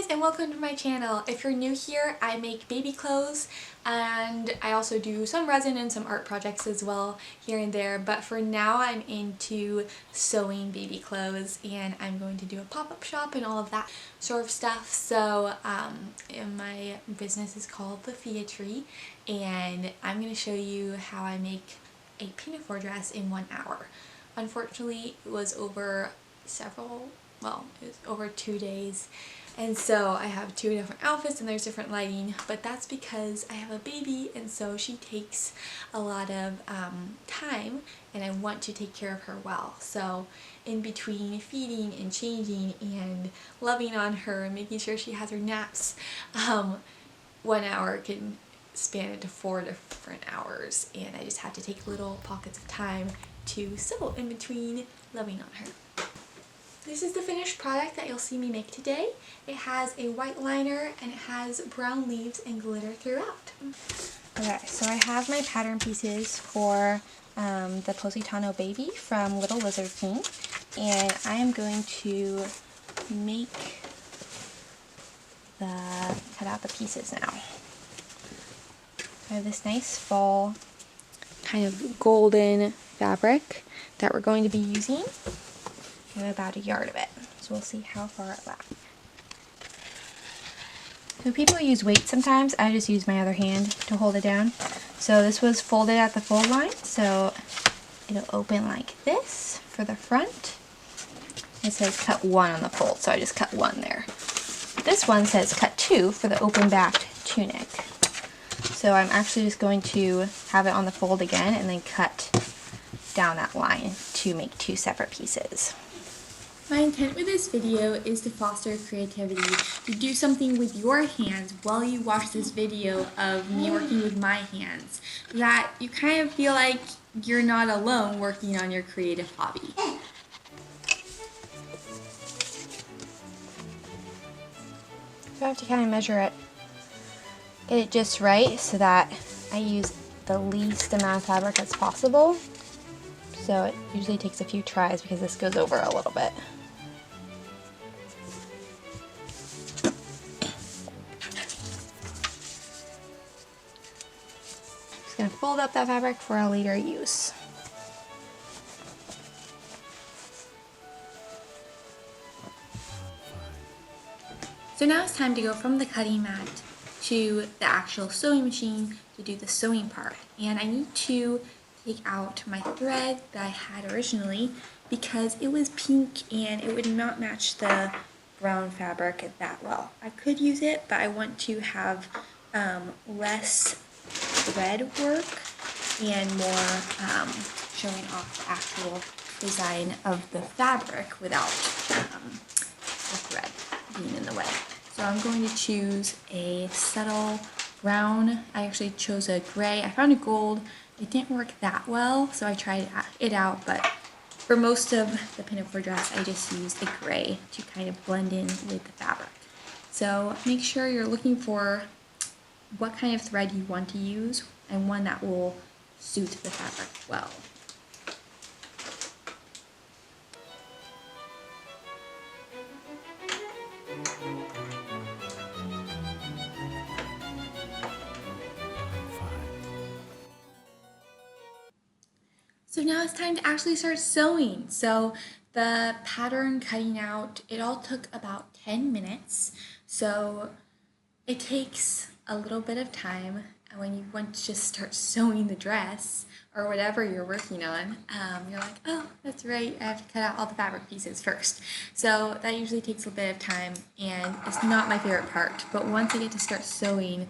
guys, and welcome to my channel. If you're new here, I make baby clothes and I also do some resin and some art projects as well here and there, but for now I'm into sewing baby clothes and I'm going to do a pop-up shop and all of that sort of stuff. So my business is called The Tree, and I'm going to show you how I make a pinafore dress in 1 hour. Unfortunately, it was over it was over 2 days, and so I have 2 different outfits and there's different lighting, but that's because I have a baby and so she takes a lot of time and I want to take care of her well. So in between feeding and changing and loving on her and making sure she has her naps, 1 hour can span into 4 different hours, and I just have to take little pockets of time to sew in between loving on her. This is the finished product that you'll see me make today. It has a white liner and it has brown leaves and glitter throughout. Okay, so I have my pattern pieces for the Positano baby from Little Lizard King, and I am going to cut out the pieces now. I have this nice fall kind of golden fabric that we're going to be using. I have about 1 yard of it, so we'll see how far it lasts. So people use weights sometimes. I just use my other hand to hold it down. So this was folded at the fold line, so it'll open like this for the front. It says cut 1 on the fold, so I just cut 1 there. This one says cut 2 for the open backed tunic. So I'm actually just going to have it on the fold again and then cut down that line to make 2 separate pieces. My intent with this video is to foster creativity, to do something with your hands while you watch this video of me working with my hands, so that you kind of feel like you're not alone working on your creative hobby. So I have to kind of measure it, get it just right so that I use the least amount of fabric as possible. So it usually takes a few tries because this goes over a little bit. Just going to fold up that fabric for a later use. So now it's time to go from the cutting mat to the actual sewing machine to do the sewing part. And I need to take out my thread that I had originally because it was pink and it would not match the brown fabric that well. I could use it, but I want to have less thread work and more showing off the actual design of the fabric without the thread being in the way. So I'm going to choose a subtle brown. I actually chose a gray. I found a gold. It didn't work that well, so I tried it out, but for most of the pinafore dress, I just used a gray to kind of blend in with the fabric. So make sure you're looking for what kind of thread you want to use and one that will suit the fabric well. So now it's time to actually start sewing. So the pattern cutting out, it all took about 10 minutes. So it takes a little bit of time. And when you want to just start sewing the dress or whatever you're working on, you're like, oh, that's right, I have to cut out all the fabric pieces first. So that usually takes a bit of time and it's not my favorite part. But once I get to start sewing,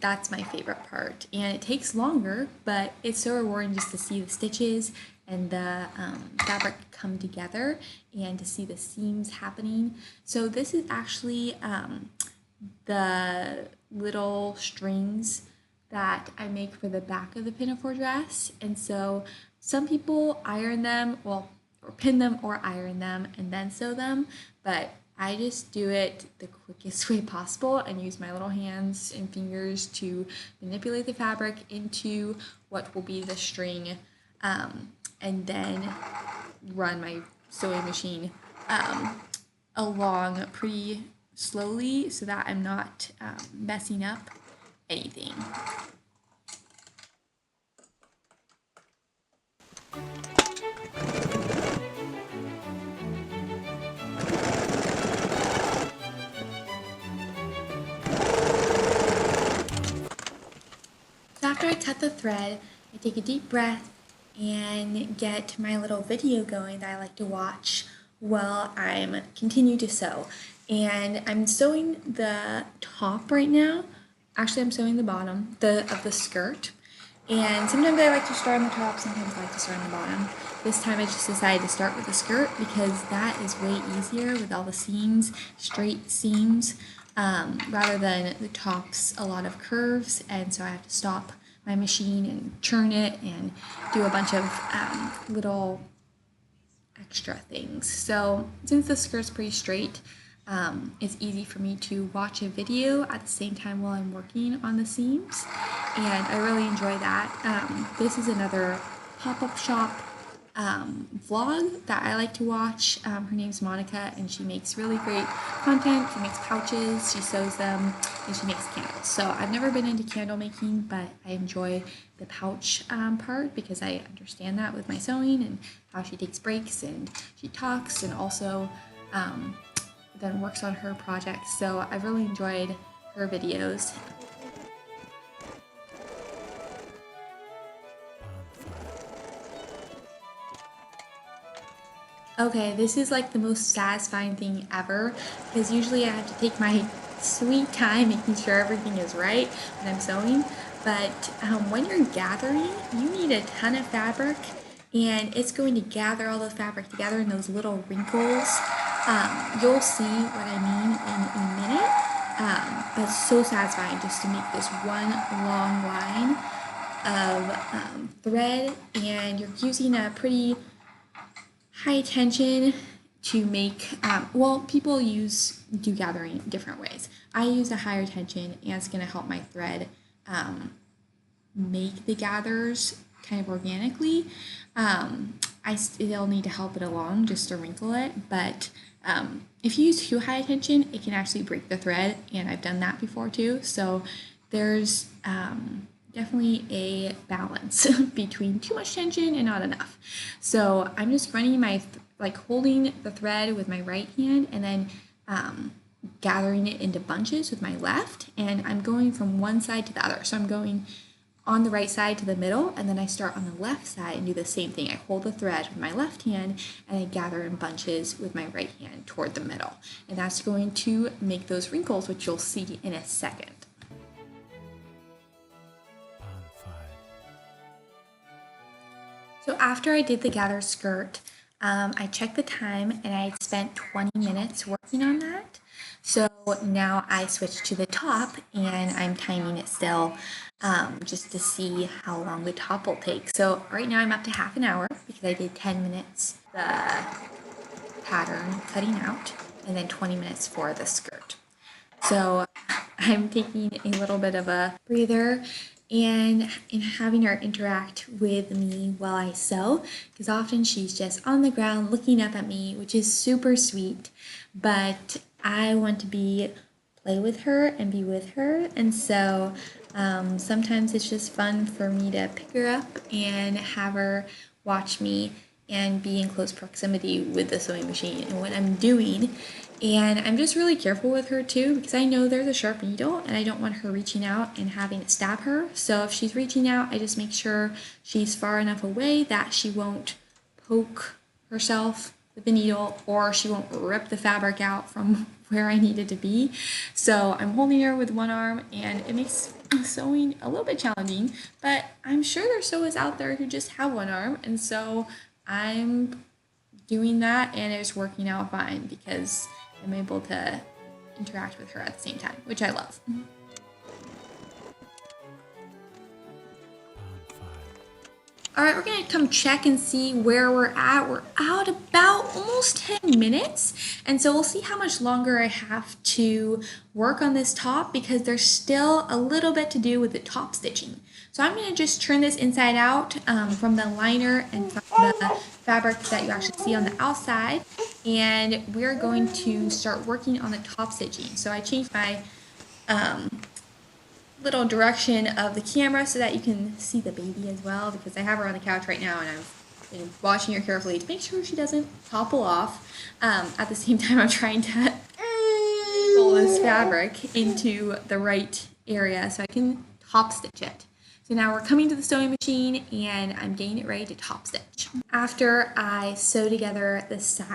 that's my favorite part, and it takes longer, but it's so rewarding just to see the stitches and the fabric come together and to see the seams happening. So this is actually the little strings that I make for the back of the pinafore dress, and so some people iron them, or pin them or iron them and then sew them, but I just do it the quickest way possible and use my little hands and fingers to manipulate the fabric into what will be the string, and then run my sewing machine along pretty slowly so that I'm not messing up anything. So after I cut the thread, I take a deep breath and get my little video going that I like to watch while I'm continue to sew. And I'm sewing the top right now. Actually, I'm sewing the bottom of the skirt. And sometimes I like to start on the top, sometimes I like to start on the bottom. This time I just decided to start with the skirt because that is way easier with all the seams, straight seams, rather than the top's a lot of curves, and so I have to stop my machine and churn it and do a bunch of little extra things. So since the skirt's pretty straight, it's easy for me to watch a video at the same time while I'm working on the seams, and I really enjoy that. This is another pop-up shop vlog that I like to watch. Her name's Monica, and she makes really great content. She makes pouches, she sews them, and she makes candles. So I've never been into candle making, but I enjoy the pouch part because I understand that with my sewing and how she takes breaks and she talks and also then works on her projects. So I've really enjoyed her videos. Okay, this is like the most satisfying thing ever because usually I have to take my sweet time making sure everything is right when I'm sewing, but when you're gathering, you need a ton of fabric and it's going to gather all the fabric together in those little wrinkles. You'll see what I mean in a minute, but it's so satisfying just to make this one long line of thread, and you're using a pretty high tension to make, well, people do gathering different ways. I use a higher tension, and it's going to help my thread make the gathers kind of organically. I still need to help it along just to wrinkle it, but if you use too high tension, it can actually break the thread, and I've done that before too. So there's definitely a balance between too much tension and not enough. So I'm just running my, holding the thread with my right hand and then gathering it into bunches with my left, and I'm going from one side to the other. So I'm going on the right side to the middle, and then I start on the left side and do the same thing. I hold the thread with my left hand and I gather in bunches with my right hand toward the middle. And that's going to make those wrinkles, which you'll see in a second. So after I did the gather skirt, I checked the time and I spent 20 minutes working on that. So now I switched to the top and I'm timing it still just to see how long the top will take. So right now I'm up to half an hour because I did 10 minutes the pattern cutting out and then 20 minutes for the skirt. So I'm taking a little bit of a breather and having her interact with me while I sew, because often she's just on the ground looking up at me, which is super sweet, but I want to play with her and be with her, and so sometimes it's just fun for me to pick her up and have her watch me and be in close proximity with the sewing machine and what I'm doing. And I'm just really careful with her too, because I know there's a sharp needle and I don't want her reaching out and having it stab her. So if she's reaching out, I just make sure she's far enough away that she won't poke herself with the needle or she won't rip the fabric out from where I need it to be. So I'm holding her with one arm, and it makes sewing a little bit challenging, but I'm sure there's sewers out there who just have one arm, and so I'm doing that and it's working out fine because I'm able to interact with her at the same time, which I love. All right, we're gonna come check and see where we're at. We're out about almost 10 minutes. And so we'll see how much longer I have to work on this top because there's still a little bit to do with the top stitching. So I'm gonna just turn this inside out from the liner and from the fabric that you actually see on the outside. and we're going to start working on the top stitching. So I changed my little direction of the camera so that you can see the baby as well, because I have her on the couch right now and I've been watching her carefully to make sure she doesn't topple off. At the same time, I'm trying to pull this fabric into the right area so I can top stitch it. So now we're coming to the sewing machine and I'm getting it ready to top stitch. After I sew together the sides.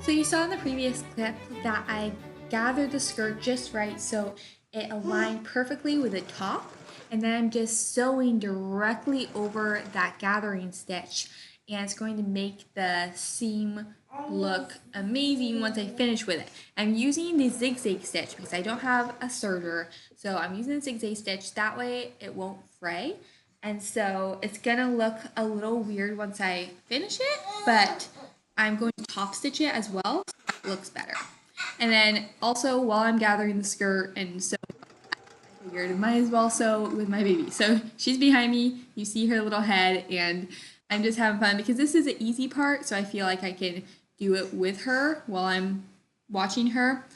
So you saw in the previous clip that I gathered the skirt just right so it aligned perfectly with the top, and then I'm just sewing directly over that gathering stitch, and it's going to make the seam look amazing once I finish with it. I'm using the zigzag stitch because I don't have a serger, so I'm using the zigzag stitch, that way it won't fray. And so it's gonna look a little weird once I finish it, but I'm going to top stitch it as well so it looks better. And then also while I'm gathering the skirt and sewing, I figured might as well sew with my baby. So she's behind me, you see her little head, and I'm just having fun because this is the easy part, so I feel like I can do it with her while I'm watching her.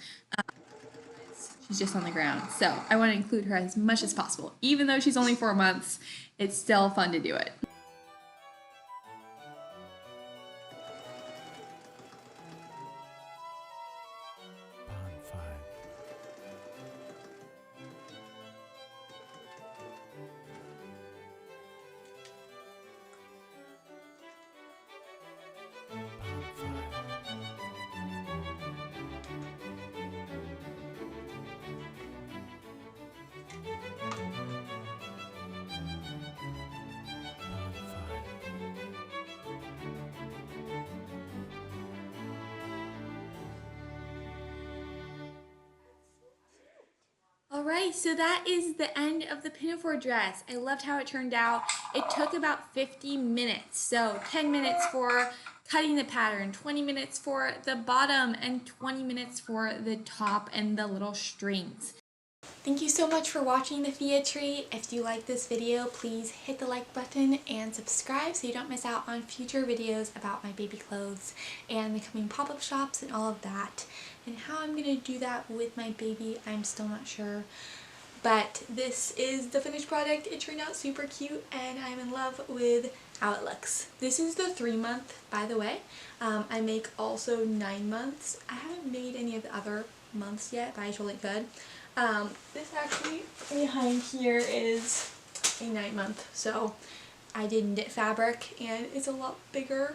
She's just on the ground, so I want to include her as much as possible. Even though she's only 4 months, it's still fun to do it. Alright, so that is the end of the Pinafore dress. I loved how it turned out. It took about 50 minutes, so 10 minutes for cutting the pattern, 20 minutes for the bottom, and 20 minutes for the top and the little strings. Thank you so much for watching the Fia Tree. If you like this video, please hit the like button and subscribe so you don't miss out on future videos about my baby clothes and the coming pop-up shops and all of that. And how I'm going to do that with my baby, I'm still not sure. But this is the finished product. It turned out super cute and I'm in love with how it looks. This is the 3-month, by the way. I make also 9 months. I haven't made any of the other months yet, but I totally could. This actually behind here is a 9-month, so I did knit fabric and it's a lot bigger,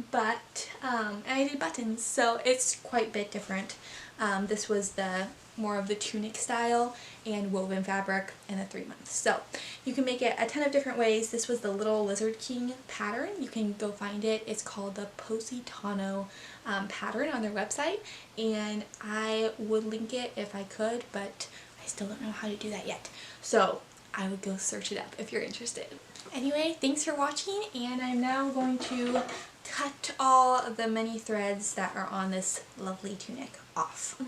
but and I did buttons, so it's quite a bit different. This was the more of the tunic style and woven fabric in the 3 months. So you can make it a ton of different ways. This was the little Lizard King pattern. You can go find it. It's called the Positano pattern on their website, and I would link it if I could, but I still don't know how to do that yet. So I would go search it up if you're interested. Anyway, thanks for watching, and I'm now going to cut all of the many threads that are on this lovely tunic off.